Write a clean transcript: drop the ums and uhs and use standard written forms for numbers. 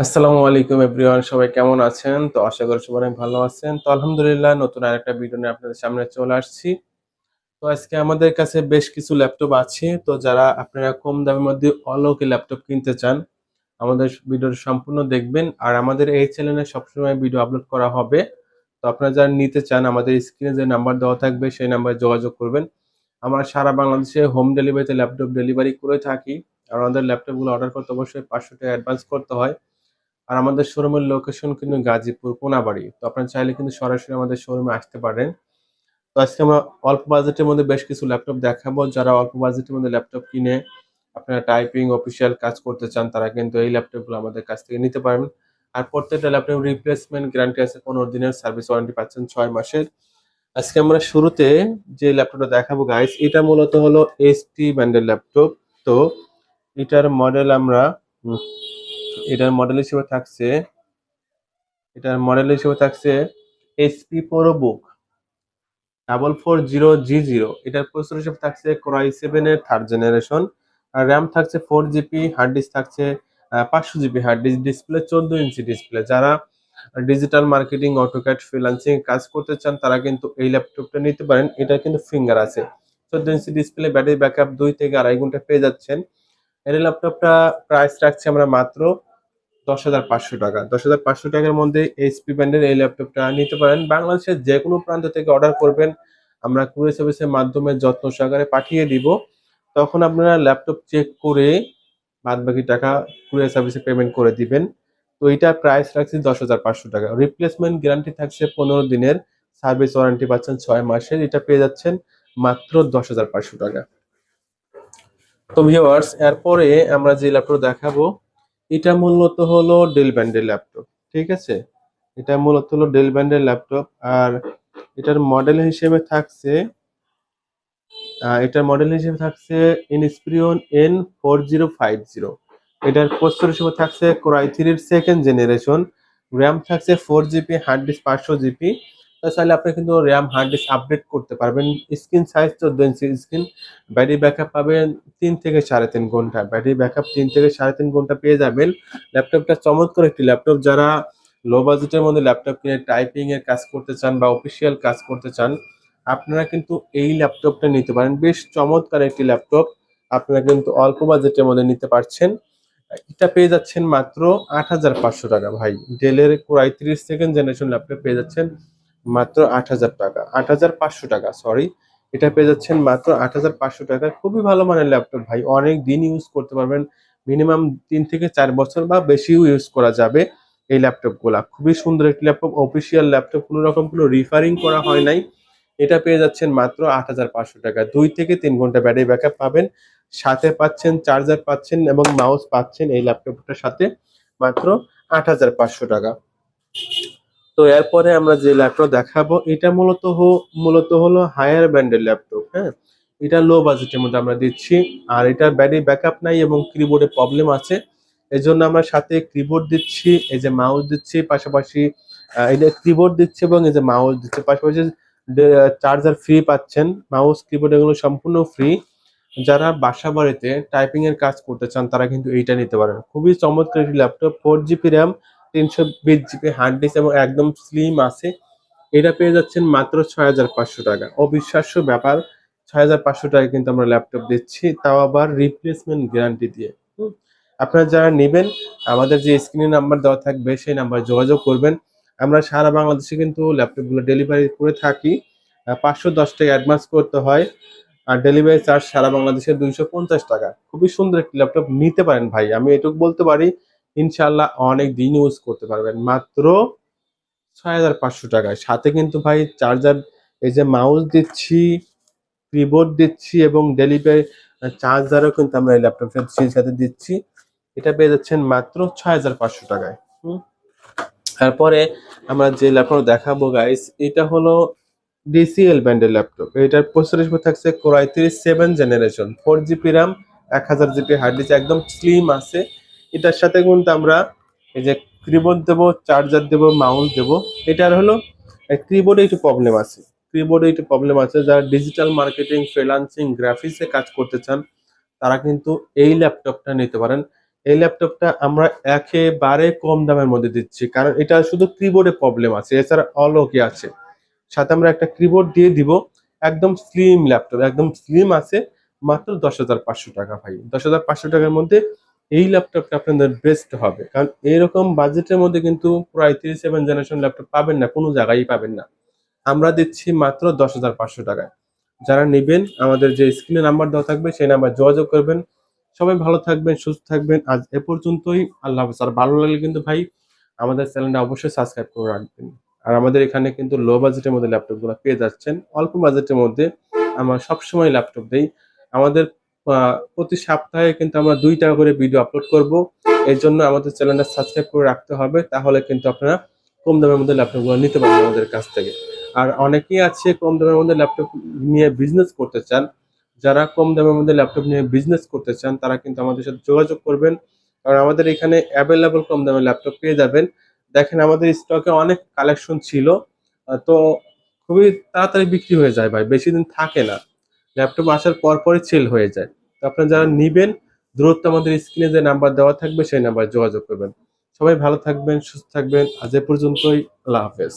আসসালামু আলাইকুম এভরিওয়ান, সবাই কেমন আছেন? তো আশা করি সবাই অনেক ভালো আছেন। তো আলহামদুলিল্লাহ নতুন আরেকটা ভিডিও নিয়ে আপনাদের সামনে চলে আসছি। তো আজকে আমাদের কাছে বেশ কিছু ল্যাপটপ আছে। তো যারা আপনারা কম দামের মধ্যে অলৌকিক ল্যাপটপ কিনতে চান, আমাদের ভিডিওটা সম্পূর্ণ দেখবেন। আর আমাদের এই চ্যানেলে সবসময় ভিডিও আপলোড করা হবে। তো আপনারা যারা নিতে চান আমাদের স্ক্রিনে যে নাম্বার দেওয়া থাকবে সেই নাম্বারে যোগাযোগ করবেন। আমরা সারা বাংলাদেশে হোম ডেলিভারিতে ল্যাপটপ ডেলিভারি করে থাকি। আর আমাদের ল্যাপটপগুলো অর্ডার করতে অবশ্যই ৳৫০০ অ্যাডভান্স করতে হয়। আর আমাদের শোরুমের লোকেশন কিন্তু গাজীপুর কোনাবাড়ি। তো আপনারা চাইলে কিন্তু সরাসরি আমাদের শোরুমে আসতে পারেন। তো আজকে আমরা অল্প বাজেটের মধ্যে বেশ কিছু ল্যাপটপ দেখাবো। যারা অল্প বাজেটের মধ্যে ল্যাপটপ কিনে আপনারা টাইপিং, অফিসিয়াল কাজ করতে চান তারা কিন্তু এই ল্যাপটপগুলো আমাদের কাছ থেকে নিতে পারবেন। আর প্রত্যেকটা ল্যাপটপ রিপ্লেসমেন্ট গ্যারান্টি আছে, 15 দিনের সার্ভিস ওয়ারেন্টি পাচ্ছেন 6 মাসের। আজকে আমরা শুরুতে যে ল্যাপটপটা দেখাবো গাইস, এটা মূলত হলো এইচপি ব্র্যান্ডের ল্যাপটপ। তো এটার মডেল আমরা উম, এটার মডেল হিসেবে থাকছে এইচপি প্রোবুক 4440G0। এটার প্রসেসর হিসেবে থাকছে কোর i7 এর 3rd জেনারেশন। আর র্যাম থাকছে 4 জিবি, হার্ড ডিস্ক থাকছে 500 GB hard disk, display 14 inch display. যারা ডিজিটাল মার্কেটিং, অটোক্যাড, ফ্রিল্যান্সিং কাজ করতে চান তারা কিন্তু এই ল্যাপটপটা নিতে পারেন। এটা কিন্তু ফিঙ্গার আছে, 14 ইঞ্চি ডিসপ্লে, ব্যাটারি ব্যাকআপ 2 থেকে 2.5 ঘন্টা পেয়ে যাচ্ছেন। এই ল্যাপটপটা প্রাইস রাখছি আমরা মাত্র 10,500 টাকা। 10,500 টাকার মধ্যে এইচপি ব্র্যান্ডের এই ল্যাপটপটা নিতে পারেন। বাংলাদেশের যে কোনো প্রান্ত থেকে অর্ডার করবেন, আমরা কুরিয়ার সার্ভিসের মাধ্যমে যত্ন সহকারে পাঠিয়ে দিব। তখন আপনারা ল্যাপটপ চেক করে বাদ বাকি টাকা কুরিয়ার সার্ভিসে পেমেন্ট করে দিবেন। তো এটা প্রাইস রাখছি 10,500 টাকা। রিপ্লেসমেন্ট গ্যারান্টি থাকছে 15 দিনের, সার্ভিস ওয়ারেন্টি পাচ্ছেন 6 মাসের। এটা পেয়ে যাচ্ছেন মাত্র 10,500 টাকা। তো ভিউয়ার্স, এরপরে আমরা যে ল্যাপটপ দেখাবো এটা মূলত হলো ডেল ব্র্যান্ডের ল্যাপটপ। ঠিক আছে, এটা মূলত হলো ডেল ব্র্যান্ডের ল্যাপটপ। আর এটার মডেল হিসেবে থাকছে ইনস্পিরিয়ন N4050। এটার প্রসেসর হিসেবে থাকছে কোর i3 এর 2nd জেনারেশন। র্যাম থাকছে 4 জিবি, হার্ড ডিস্ক 500 জিবি। তাছাড়া আপনি কিন্তু র্যাম, হার্ড ডিস্ক আপডেট করতে পারবেন। স্ক্রিন সাইজ 14 ইঞ্চি স্ক্রিন। ব্যাটারি ব্যাকআপ পাবেন 3 থেকে 3.5 ঘন্টা। ব্যাটারি ব্যাকআপ 3 থেকে 3.5 ঘন্টা পেয়ে যাবেন। ল্যাপটপটা চমৎকার একটি ল্যাপটপ। যারা লো বাজেটের মধ্যে ল্যাপটপ কিনে টাইপিং এর কাজ করতে চান বা অফিসিয়াল কাজ করতে চান, আপনারা কিন্তু এই ল্যাপটপটা নিতে পারেন। বেশ চমৎকার একটি ল্যাপটপ, আপনারা কিন্তু অল্প বাজেটের মধ্যে নিতে পারছেন। এটা পেয়ে যাচ্ছেন মাত্র 8,500 টাকা ভাই। ডেলের core i3 2nd generation laptop পেয়ে যাচ্ছেন মাত্র 8,000 টাকা, 8,500 টাকা, সরি। এটা পেয়ে যাচ্ছেন মাত্র 8,500 টাকা। খুবই ভালো মানের ল্যাপটপ ভাই, অনেক দিন ইউজ করতে পারবেন। মিনিমাম 3 থেকে 4 বছর বা বেশিও ইউজ করা যাবে এই ল্যাপটপ গুলা। খুবই সুন্দর একটি ল্যাপটপ, অফিসিয়াল ল্যাপটপ, কোনো রকম কোনো রিফারিং করা হয় নাই। এটা পেয়ে যাচ্ছেন মাত্র 8,500 টাকা। 2 থেকে 3 ঘন্টা ব্যাটারি ব্যাকআপ পাবেন, সাথে পাচ্ছেন চার্জার পাচ্ছেন এবং মাউস পাচ্ছেন এই ল্যাপটপটার সাথে, মাত্র 8,500 টাকা। তো এরপরে আমরা যে ল্যাপটপ দেখাবো এটা মূলত হলো হায়ার ব্যান্ডের ল্যাপটপ। হ্যাঁ, এটা লো বাজেটের মধ্যে আমরা দিচ্ছি। আর এটার ব্যাটারি ব্যাকআপ নাই এবং কিবোর্ডে প্রবলেম আছে। এই জন্য আমরা সাথে কিবোর্ড দিচ্ছি, এই যে মাউস দিচ্ছি, পাশাপাশি এটা কিবোর্ড দিচ্ছি এবং এই যে মাউস দিচ্ছি, পাশাপাশি চার্জার ফ্রি পাচ্ছেন। মাউস, কিবোর্ড এগুলো সম্পূর্ণ ফ্রি। যারা বাসা বাড়িতে টাইপিং এর কাজ করতে চান তারা কিন্তু এইটা নিতে পারেন। খুবই চমৎকার একটি laptop, 4 GB RAM, 320 GB hard disk এবং একদম স্লিম আছে। এটা পেয়ে যাচ্ছেন মাত্র 6,500 টাকা। অবিশ্বাস্য ব্যাপার, 6,500 টাকা কিন্তু আমরা ল্যাপটপ দিচ্ছি, তাও আবার রিপ্লেসমেন্ট গ্যারান্টি দিয়ে। হুম, আপনারা যারা নেবেন আমাদের যে স্ক্রিনে নাম্বার দেওয়া থাকবে সেই নাম্বারে যোগাযোগ করবেন। আমরা সারা বাংলাদেশে কিন্তু ল্যাপটপগুলো ডেলিভারি করে থাকি। 510 টাকা অ্যাডভান্স করতে হয়। আর ডেলিভারি চার্জ সারা বাংলাদেশে 250 টাকা। খুবই সুন্দর একটি ল্যাপটপ, নিতে পারেন ভাই। আমি এটুকু বলতে পারি, ইনশাল্লাহ অনেক দিন ইউজ করতে পারবেন মাত্র 6,500 টাকায়। সাথে কিন্তু ভাই চার্জার, এই যে মাউস দিচ্ছি, কিবোর্ড দিচ্ছি এবং ডেলিভারি চার্জারও কিন্তু আমরা এই ল্যাপটপের সাথে দিচ্ছি। এটা পেয়ে যাচ্ছেন মাত্র 6,500 টাকায়। তারপরে আমরা যে ল্যাপটপ দেখাবো গাইস, এটা হলো ডিসিএল ব্র্যান্ডের ল্যাপটপ। এটার প্রসেসর হিসেবে থাকছে core i3 7th generation, 4 GB RAM, 1,000 GB hard disk, একদম স্লিম আছে। এটার সাথে কিন্তু আমরা এই যে কিবোর্ড দেবো, চার্জার দেবো, মাউস দেবো। এটার হলো কিবোর্ডে একটু প্রবলেম আছে। যারা ডিজিটাল মার্কেটিং, ফ্রিল্যান্সিং, গ্রাফিক্সে কাজ করতে চান তারা কিন্তু এই ল্যাপটপটা নিতে পারেন। এই ল্যাপটপটা আমরা একেবারে কম দামের মধ্যে দিচ্ছি, কারণ এটা শুধু কিবোর্ডে প্রবলেম আছে, এছাড়া অল ওকে আছে। সাথে আমরা একটা কিবোর্ড দিয়ে দিব, একদম স্লিম ল্যাপটপ, একদম স্লিম আছে, মাত্র 10,500 টাকা ভাই। 10,500 টাকার মধ্যে এই ল্যাপটপটা আপনাদের বেস্ট হবে, কারণ এইরকম বাজেটের মধ্যে কিন্তু প্রায় 7 জেনারেশন ল্যাপটপ পাবেন না, কোনো জায়গায় পাবেন না। আমরা দিচ্ছি মাত্র 10,500 টাকায়। যারা নেবেন আমাদের যে স্ক্রিনে নাম্বার দেওয়া থাকবে সেই নাম্বার যোগাযোগ করবেন। সবাই ভালো থাকবেন, সুস্থ থাকবেন। আজ এ পর্যন্তই। আল্লাহ হাফেজ। আর ভালো লাগলে কিন্তু ভাই আমাদের চ্যানেলটা অবশ্যই সাবস্ক্রাইব করে রাখবেন। আর আমাদের এখানে কিন্তু লো বাজেটের মধ্যে ল্যাপটপ গুলো পেয়ে যাচ্ছেন, অল্প বাজেটের মধ্যে। আমরা সবসময় ল্যাপটপ দেই। আমাদের প্রতি সপ্তাহে কিন্তু আমরা 2 টাকা করে ভিডিও আপলোড করব। এর জন্য আমাদের চ্যানেলটা সাবস্ক্রাইব করে রাখতে হবে, তাহলে কিন্তু আপনারা কম দামের মধ্যে ল্যাপটপ গুলো নিতে পারবেন আমাদের কাছ থেকে। আর অনেকেই আছে কম দামের মধ্যে ল্যাপটপ নিয়ে বিজনেস করতে চান। যারা কম দামের মধ্যে ল্যাপটপ নিয়ে বিজনেস করতে চান তারা কিন্তু আমাদের সাথে যোগাযোগ করবেন, কারণ আমাদের এখানে অ্যাভেলেবল কম দামের ল্যাপটপ পেয়ে যাবেন। দেখেন আমাদের স্টকে অনেক কালেকশন ছিল, তো খুবই তাড়াতাড়ি বিক্রি হয়ে যায় ভাই, বেশি দিন থাকে না। ল্যাপটপ আসার পর পরই সেল হয়ে যায়। তো আপনারা যারা নিবেন দ্রুত আমাদের স্ক্রিনে যে নাম্বার দেওয়া থাকবে সেই নাম্বারে যোগাযোগ করবেন। সবাই ভালো থাকবেন, সুস্থ থাকবেন। আজ এ পর্যন্তই। আল্লাহ হাফেজ।